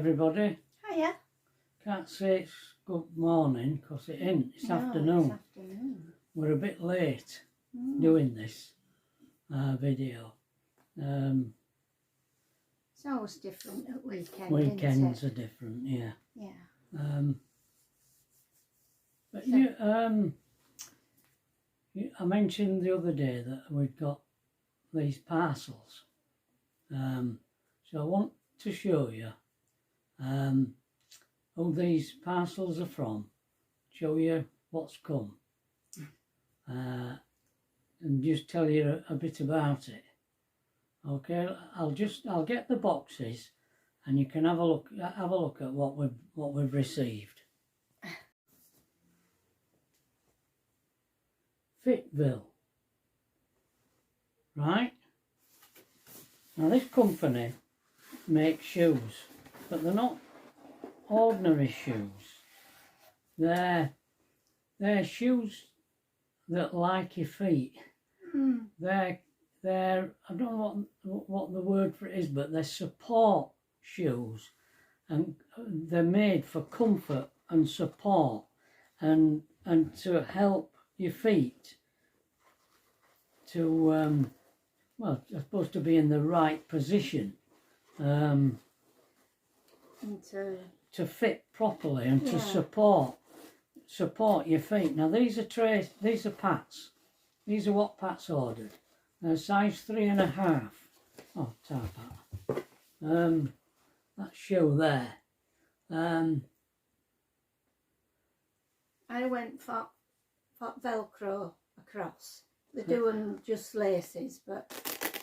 everybody. Hiya. Can't say it's good morning because it ain't. It's afternoon. It's afternoon. We're a bit late doing this video. It's always different at weekend. Weekends isn't are different, yeah. it? Yeah. But So- I mentioned the other day that we'd got these parcels. So I want to show you who these parcels are from, show you what's come, and just tell you a bit about it. Okay, I'll get the boxes, and you can have a look at what we've received. Fitville, right? Now this company makes shoes, but they're not ordinary shoes. They're shoes that like your feet. They're I don't know what the word for it is, but they're support shoes, and they're made for comfort and support, and to help your feet to well, they're supposed to be in the right position, to fit properly and to support your feet. Now these are Pat's. These are what Pat's ordered. Size 3.5. Oh, tap that. That shoe there. I went for Velcro across. They're doing just laces, but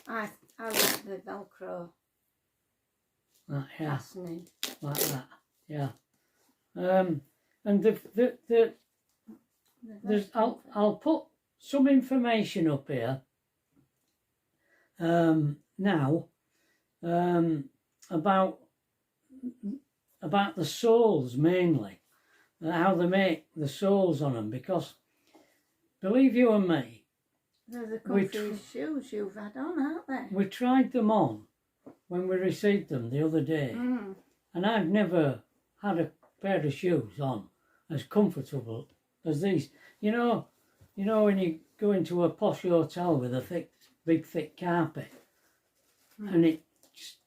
I like the Velcro fastening. Like that, yeah. And there's I'll put some information up here now about the soles mainly, how they make the soles on them, because believe you and me, They're the comfiest shoes you've had on, aren't they? we tried them on when we received them the other day, and I've never had a pair of shoes on as comfortable as these. You know when you go into a posh hotel with a big thick carpet, and it just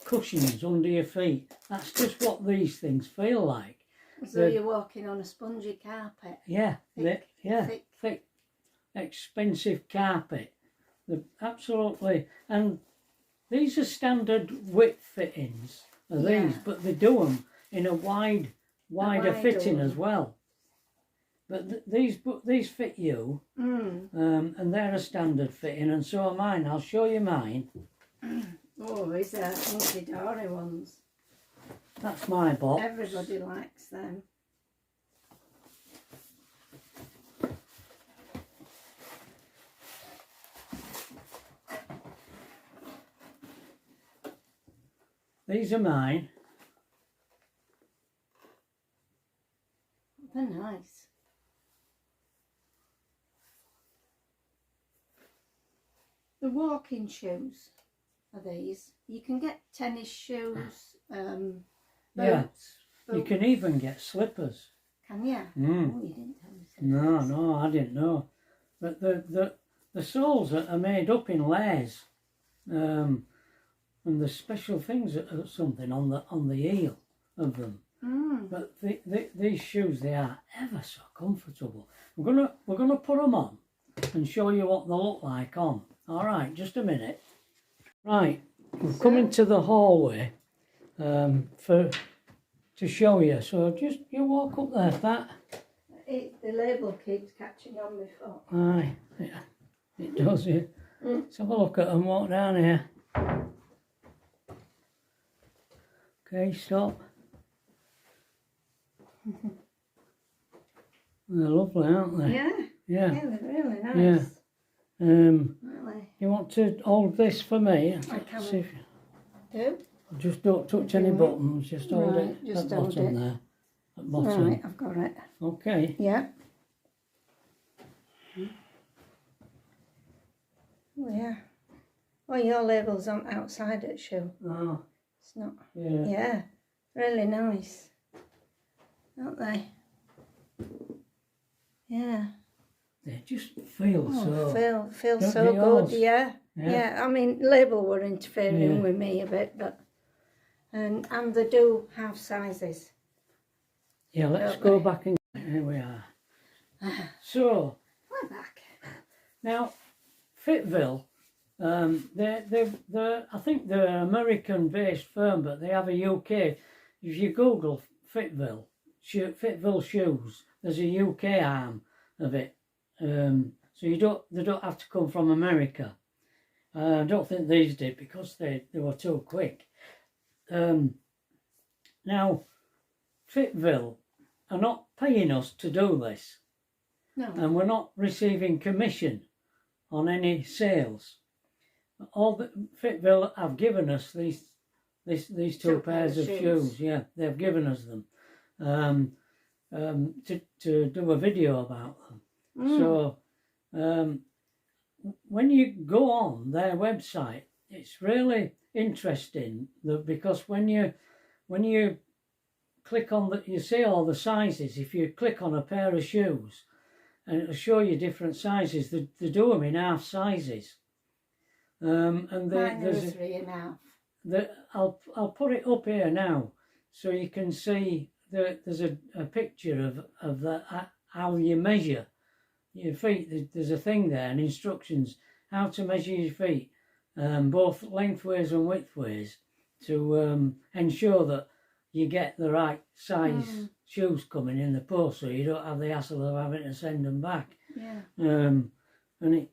cushions under your feet. That's just what these things feel like. So you're walking on a spongy carpet. Yeah, Thick. Expensive carpet. They're absolutely, and these are standard width fittings of these, but they do them in a wider fitting as well. But these fit you, and they're a standard fitting, and so are mine. I'll show you mine. Oh, these are hunky-dory ones. That's my box. Everybody likes them. These are mine. They're nice. The walking shoes are these. You can get tennis shoes, boots. You can even get slippers. Can you? Oh, you didn't tell me so. No, I didn't know. But the soles are made up in layers, and there's special things or something on the heel of them. But these shoes, they are ever so comfortable. We're gonna put them on and show you what they look like on. All right, just a minute. Right, we're coming to the hallway to show you. So just you walk up there, Pat. The label keeps catching on my foot. Aye, yeah, it does. Yeah. Let's have a look at them. Walk down here. Okay, stop. They're lovely, aren't they? Yeah. Yeah. Yeah, they're really nice. Yeah. Really. You want to hold this for me? I can. See if Do? just don't touch any buttons. Just hold it just at the hold bottom it. there. At bottom. Right, I've got it. Okay. Yeah. Oh, yeah. Oh, your label's on outside at shoe. Oh. It's not. Yeah. Yeah. Really nice, aren't they? Yeah. They just feel so. Feel don't so they good. yours? Yeah. Yeah. I mean, label were interfering Yeah. with me a bit, but and they do have sizes. Yeah, let's Don't go they? back and here we are. So We're back. now, Fitville, they're I think they're an American-based firm, but they have a UK. If you Google Fitville, Fitville shoes, there's a UK arm of it. So they don't have to come from America. I don't think these did because they were too quick. Now, Fitville are not paying us to do this, No. and we're not receiving commission on any sales. All that Fitville have given us these two pairs of shoes. Yeah, they've given us them to do a video about them. So when you go on their website, it's really interesting because when you click on you see all the sizes. If you click on a pair of shoes, and it'll show you different sizes. They do them in half sizes. And Mine are 3.5. I'll put it up here now, so you can see there's a picture of how you measure your feet. There's a thing there and instructions how to measure your feet, both lengthways and widthways, to ensure that you get the right size shoes coming in the post, so you don't have the hassle of having to send them back. Yeah. And it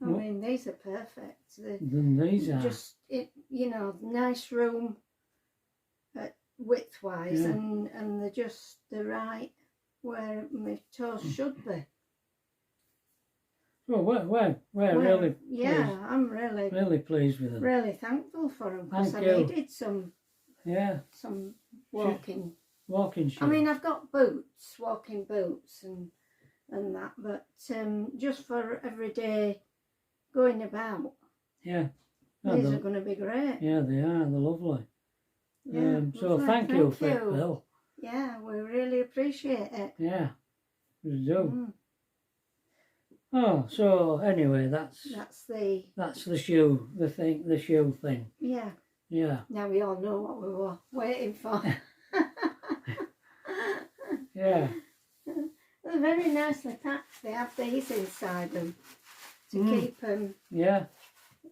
I mean, these are perfect. These are just nice room width-wise, Yeah. and they're just the right where my toes should be. Well, we're really pleased, I'm really pleased with them. really thankful for them because I Thank you. needed some walking. Walking shoes. I mean, I've got boots, walking boots, and that, but just for everyday going about, yeah. these are going to be great. Yeah, they are. They're lovely. Yeah, so lovely. thank you, Fitville. Yeah, we really appreciate it. Yeah, we do. Oh, so anyway, that's the shoe, the shoe thing. Yeah. Yeah. Now we all know what we were waiting for. Yeah. They're very nicely packed. They have these inside them to keep them. Yeah.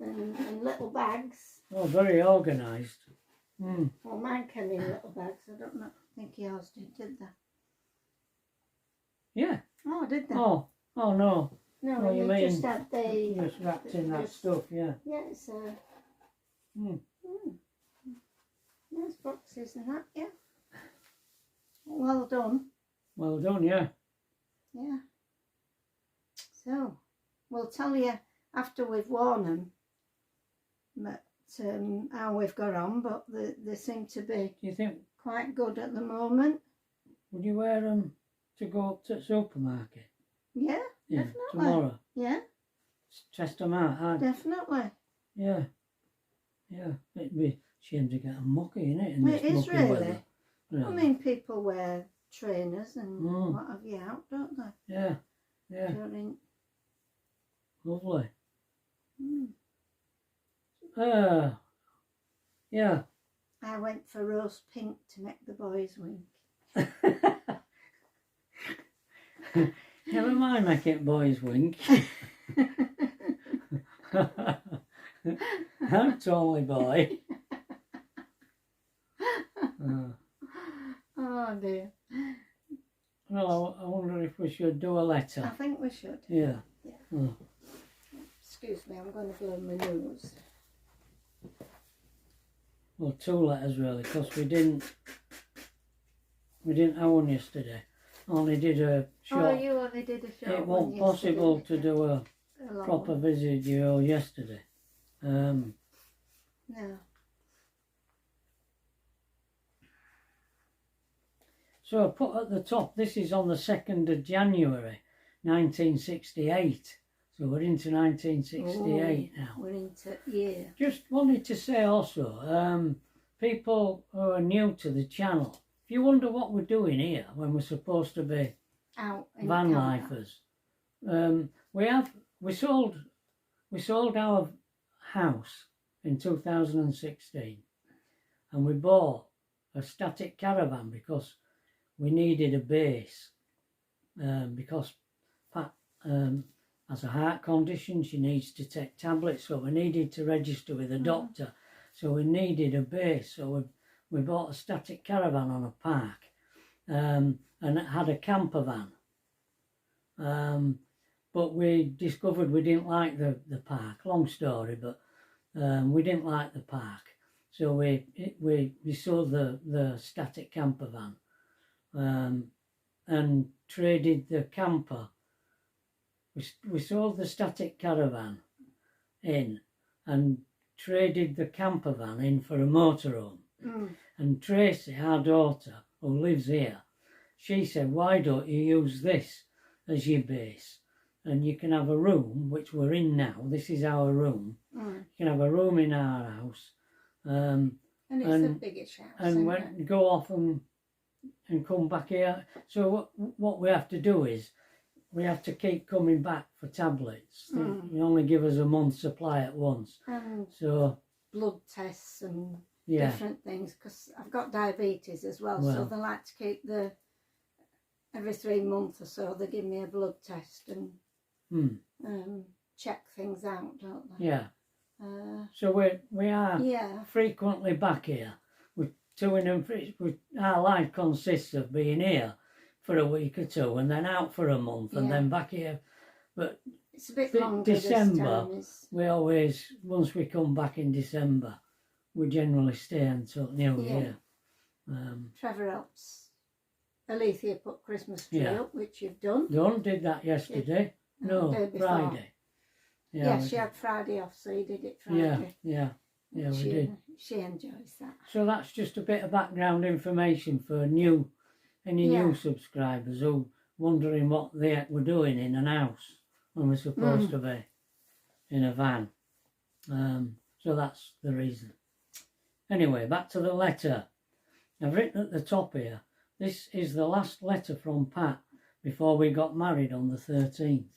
And little bags. Oh, very organised. Well, mine came in little bags. I don't know. I think yours did they? Yeah. Oh, did they? Oh no. No, you you mean just had the... Just wrapped in that stuff, yeah. Yeah, it's nice boxes and that, yeah. Well done. Well done, yeah. Yeah. So, we'll tell you after we've worn them but, how we've got on, but they seem to be Do you think, quite good at the moment. would you wear them to go up to the supermarket? Yeah, Yeah, definitely. tomorrow. Yeah, Test them out, huh? definitely. Yeah. Yeah. It'd be a shame to get a mucky in it in It this is mucky really. weather. Yeah. I mean, people wear trainers and what have you out, don't they? Yeah. Yeah. During... Lovely. Mm. Yeah. I went for rose pink to make the boys wink. Never mind making boys wink. I'm totally boy. Oh dear. Well, I wonder if we should do a letter. I think we should. Yeah. Oh. Excuse me, I'm going to blow my nose. Well, 2 letters really, because we didn't have one yesterday. Only did a short. Oh, you only did a short It one wasn't possible to do a long proper one. video yesterday. No. So I put at the top, this is on the 2nd of January 1968. So we're into 1968 now. We're into, yeah. Just wanted to say also, people who are new to the channel, if you wonder what we're doing here when we're supposed to be Out in van Canada. lifers, we sold our house in 2016, and we bought a static caravan because we needed a base, because Pat has a heart condition. She needs to take tablets, so we needed to register with a doctor, so we needed a base. So we bought a static caravan on a park, and it had a camper van, but we discovered we didn't like the park. Long story, but we didn't like the park, so we sold the static camper van, and traded the camper. We sold the static caravan in and traded the camper van in for a motorhome. And Tracy, our daughter, who lives here, she said, why don't you use this as your base? And you can have a room, which we're in now. This is our room. You can have a room in our house. And it's a biggish house. And when go off and come back here. So what we have to do is we have to keep coming back for tablets. They only give us a month's supply at once. So blood tests and yeah, different things, because I've got diabetes as well, so they like to keep every 3 months or so they give me a blood test and check things out, don't they? Yeah. So we are frequently back here. We're toing and our life consists of being here for a week or two and then out for a month and then back here. But it's a bit longer. December, we always, once we come back in December, we generally stay until New Year. Trevor helps Alethea put Christmas tree up, which you've done. Did that yesterday. No, Friday. Yeah, she had Friday off, so you did it Friday. Yeah, we did. She enjoys that. So that's just a bit of background information for any new subscribers who wondering what the heck we're doing in an house when we're supposed to be in a van. So that's the reason. Anyway, back to the letter. I've written at the top here, this is the last letter from Pat before we got married on the 13th.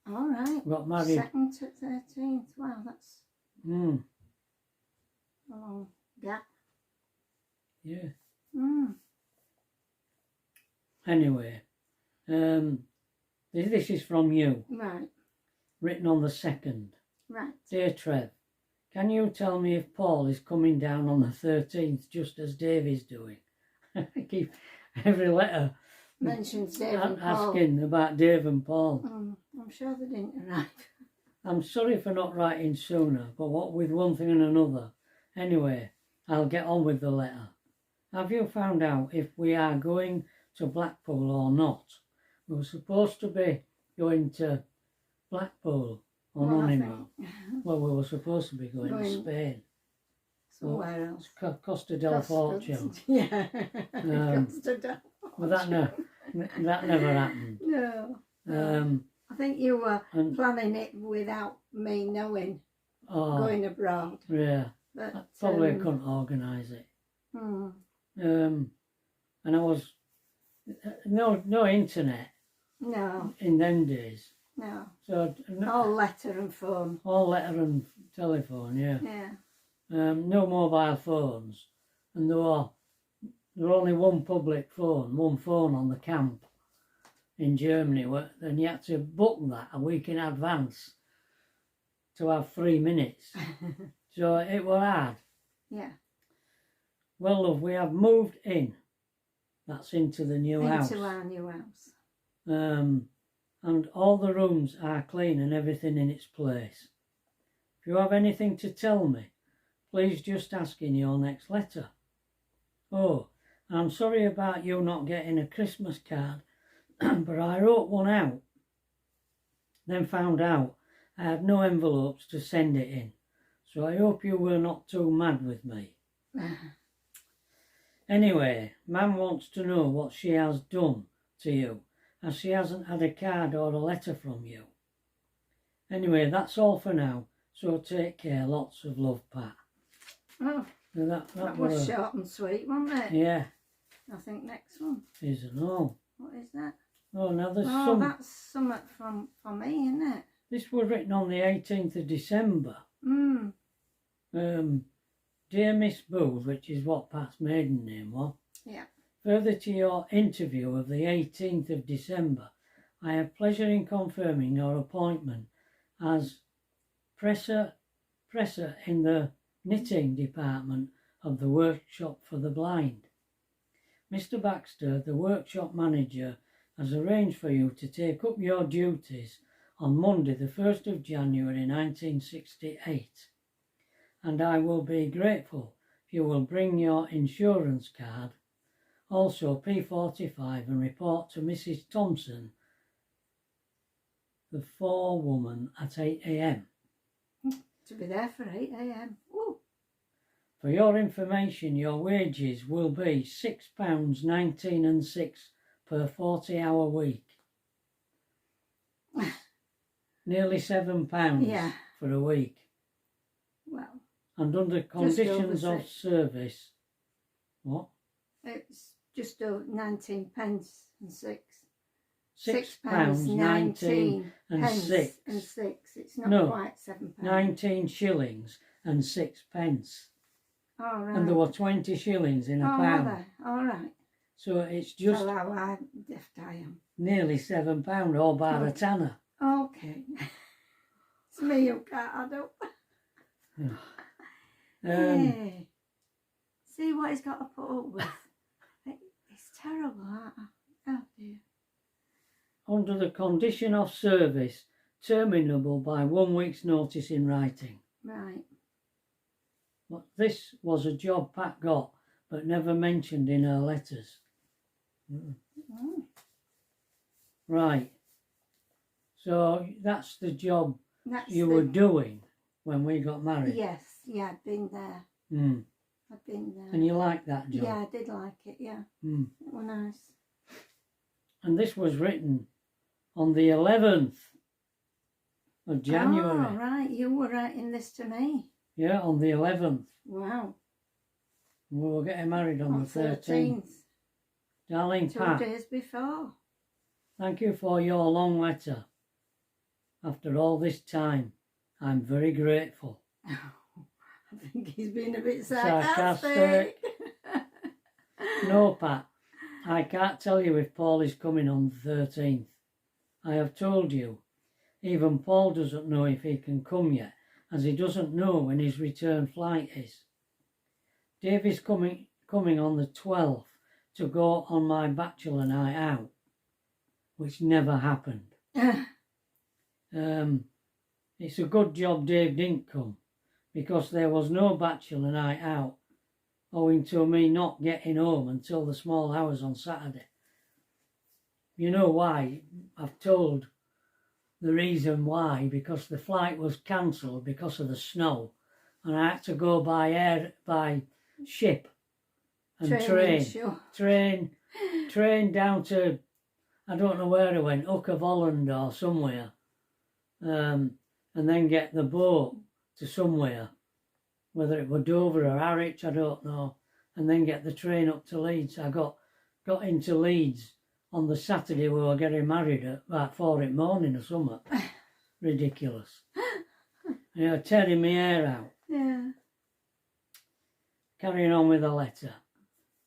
All right. We got married. 2nd to 13th. Wow, that's a long gap. Yeah. Anyway, this is from you. Right. Written on the 2nd. Right. Dear Trev, can you tell me if Paul is coming down on the 13th just as Dave is doing? I keep every letter mentions Dave and Paul. Asking about Dave and Paul. I'm sure they didn't arrive. I'm sorry for not writing sooner, but what with one thing and another. Anyway, I'll get on with the letter. Have you found out if we are going to Blackpool or not? We were supposed to be going to Blackpool on honeymoon. Well, we were supposed to be going to Spain. Somewhere else. Costa del Fortune. Yeah. Costa del Fortune. But that never happened. No. I think you were planning it without me knowing, going abroad. Yeah. But I probably couldn't organise it. And I was no internet. No. In them days. No. So all letter and phone. All letter and telephone. Yeah. Yeah. No mobile phones, and there were only one public phone, one phone on the camp in Germany, and you had to book that a week in advance to have 3 minutes. So it was hard. Yeah. Well, love, we have moved in. That's into the new house. Into our new house. And all the rooms are clean and everything in its place. If you have anything to tell me, please just ask in your next letter. Oh, I'm sorry about you not getting a Christmas card, but I wrote one out, then found out I had no envelopes to send it in, so I hope you were not too mad with me. Anyway, Mum wants to know what she has done to you, as she hasn't had a card or a letter from you. Anyway, that's all for now, so take care. Lots of love, Pat. Oh, That was short and sweet, wasn't it? Yeah. I think next one. Isn't all. What is that? Oh, now there's Oh, that's something for me, isn't it? This was written on the 18th of December. Dear Miss Booth, which is what Pat's maiden name was. Yeah. Further to your interview of the 18th of December, I have pleasure in confirming your appointment as presser in the knitting department of the workshop for the blind. Mr. Baxter, the workshop manager, has arranged for you to take up your duties on Monday the 1st of January 1968, and I will be grateful if you will bring your insurance card, also P45, and report to Mrs. Thompson, the forewoman, at 8 a.m. To be there for 8 a.m. Ooh. For your information, your wages will be £6.19 and 6 per 40-hour week. Nearly £7 for a week. Well. And under conditions of service, what? It's just over 19 pence and 6. £6.19 and 6. And 6. It's not quite £7. 19 shillings and 6 pence. All right. And there were 20 shillings in a pound. All right. So it's just how deft I am. Nearly £7 all bar a tanner. Okay. It's me who can't add up. Hey. See what he's got to put up with. It's terrible, oh dear. Under the condition of service, terminable by 1 week's notice in writing. Right. But this was a job Pat got, but never mentioned in her letters. Right. So that's the job you were doing when we got married. Yes, yeah, I'd been there. I'd been there. And you liked that job? Yeah, I did like it, yeah. It was nice. And this was written on the 11th of January. Oh, right, you were writing this to me. Yeah, on the 11th. Wow. We were getting married on the 13th. Darling 2 Pat, days before. thank you for your long letter. After all this time, I'm very grateful. I think he's been a bit sarcastic. No, Pat, I can't tell you if Paul is coming on the 13th. I have told you. Even Paul doesn't know if he can come yet, as he doesn't know when his return flight is. Dave is coming on the 12th to go on my bachelor night out, which never happened. It's a good job Dave didn't come, because there was no bachelor night out, owing to me not getting home until the small hours on Saturday. You know why? I've told the reason why, because the flight was cancelled because of the snow, and I had to go by ship and train down to, I don't know where I went, Hook of Holland or somewhere, and then get the boat to somewhere, whether it were Dover or Harwich, I don't know, and then get the train up to Leeds. I got into Leeds on the Saturday we were getting married at about 4 in the morning or something. Ridiculous. You know, tearing my hair out. Yeah. Carrying on with the letter.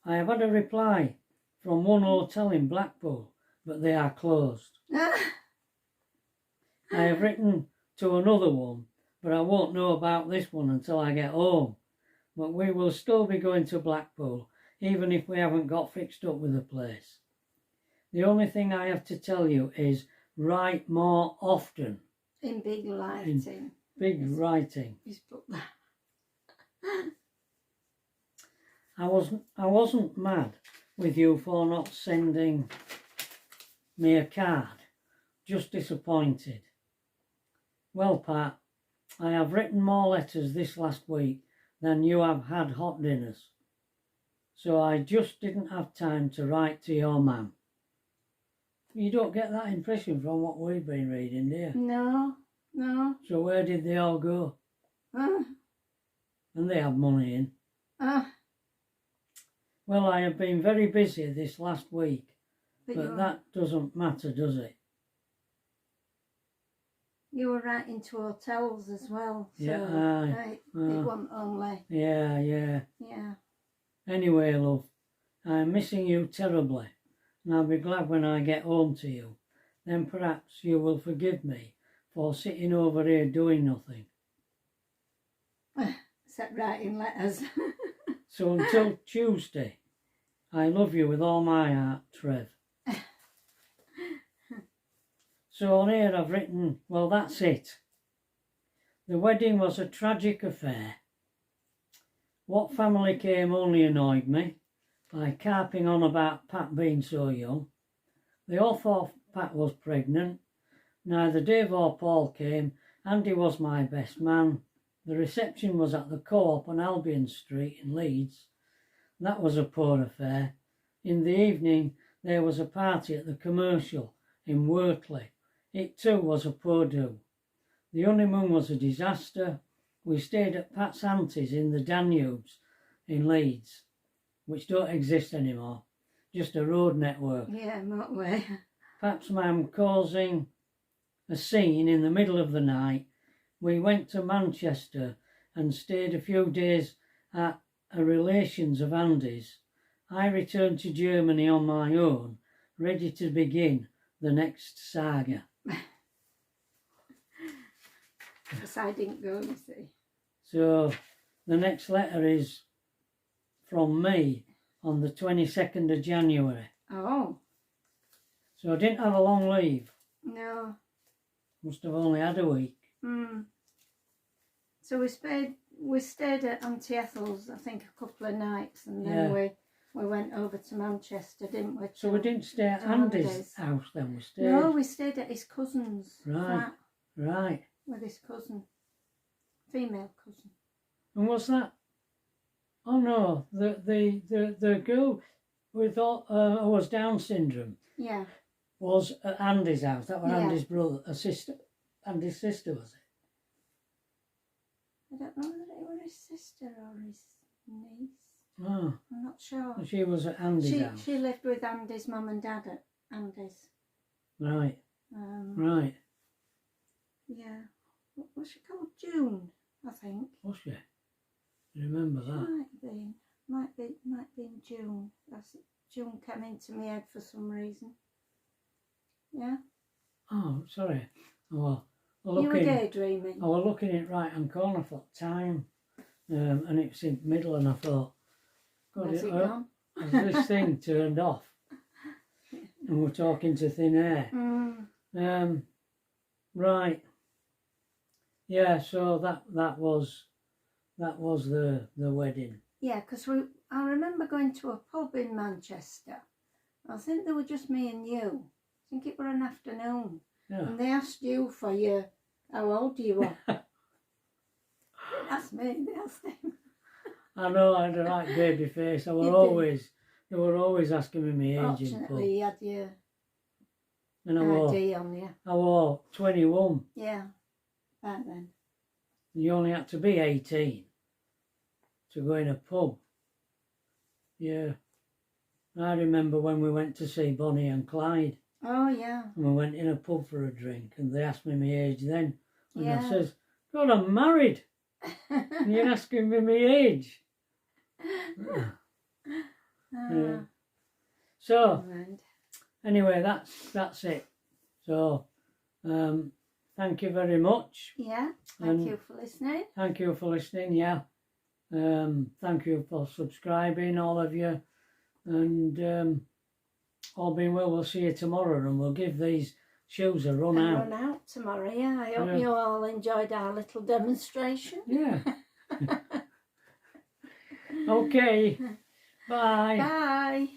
I have had a reply from one hotel in Blackpool, but they are closed. I have written to another one, but I won't know about this one until I get home. But we will still be going to Blackpool, even if we haven't got fixed up with the place. The only thing I have to tell you is write more often. In big writing. In big writing. He's put that. I wasn't mad with you for not sending me a card. Just disappointed. Well, Pat, I have written more letters this last week than you have had hot dinners. So I just didn't have time to write to your man. You don't get that impression from what we've been reading, do you? No. So where did they all go? And they have money in. Well, I have been very busy this last week, but that doesn't matter, does it? You were writing to hotels as well, so yeah, it wasn't only... Yeah. Yeah. Anyway, love, I'm missing you terribly, and I'll be glad when I get home to you. Then perhaps you will forgive me for sitting over here doing nothing. Except writing letters. So until Tuesday, I love you with all my heart, Trev. So on here I've written, well, that's it. The wedding was a tragic affair. What family came only annoyed me by carping on about Pat being so young. They all thought Pat was pregnant. Neither Dave or Paul came. Andy was my best man. The reception was at the Co-op on Albion Street in Leeds. That was a poor affair. In the evening there was a party at the Commercial in Wortley. It too was a poor do. The honeymoon was a disaster. We stayed at Pat's auntie's in the Danubes in Leeds, which don't exist anymore, just a road network. Yeah, motorway. Pat's mum causing a scene in the middle of the night. We went to Manchester and stayed a few days at a relation's of Andy's. I returned to Germany on my own, ready to begin the next saga. Because I didn't go, you see. So the next letter is from me on the 22nd of January. Oh. So I didn't have a long leave. No. Must have only had a week. So we stayed at Auntie Ethel's, I think, a couple of nights, and then we went over to Manchester, didn't we? So we didn't stay at Andy's house then, we stayed? No, we stayed at his cousin's flat. Right. With his cousin. Female cousin. And was that... Oh no, the girl with who was Down syndrome. Yeah. Was at Andy's house. That was Andy's brother, a sister. Andy's sister, was it? I don't know whether it was his sister or his niece. Oh. I'm not sure. She was at Andy's house. She lived with Andy's mum and dad at Andy's. Right. Right. Yeah. What was she called? June, I think. Was she? You remember that? Might be in June. June came into my head for some reason. Yeah. Oh, sorry. Oh, you were daydreaming. I was looking at right hand corner for time, and it's in the middle, and I thought, God, Where's it gone? Has this thing turned off? And we're talking to thin air. Right. Yeah. So that was the wedding. Yeah, because I remember going to a pub in Manchester. I think there were just me and you. I think it were an afternoon. Yeah. And they asked you for how old you were. That's me, they asked him. I know, I had a right baby face. They were always asking me my age. Fortunately, you had your ID on you. I was 21. Yeah, back then. You only had to be 18 to go in a pub. Yeah. I remember when we went to see Bonnie and Clyde. Oh, yeah. And we went in a pub for a drink, and they asked me my age then. And I says, God, I'm married. And you're asking me my age. Yeah. So, anyway, that's it. So, thank you very much. Yeah, thank you for listening. Thank you for listening, yeah. Thank you for subscribing, all of you. And all being well, we'll see you tomorrow, and we'll give these shoes a run out tomorrow, yeah. I hope you all enjoyed our little demonstration. Yeah. Okay. Bye. Bye.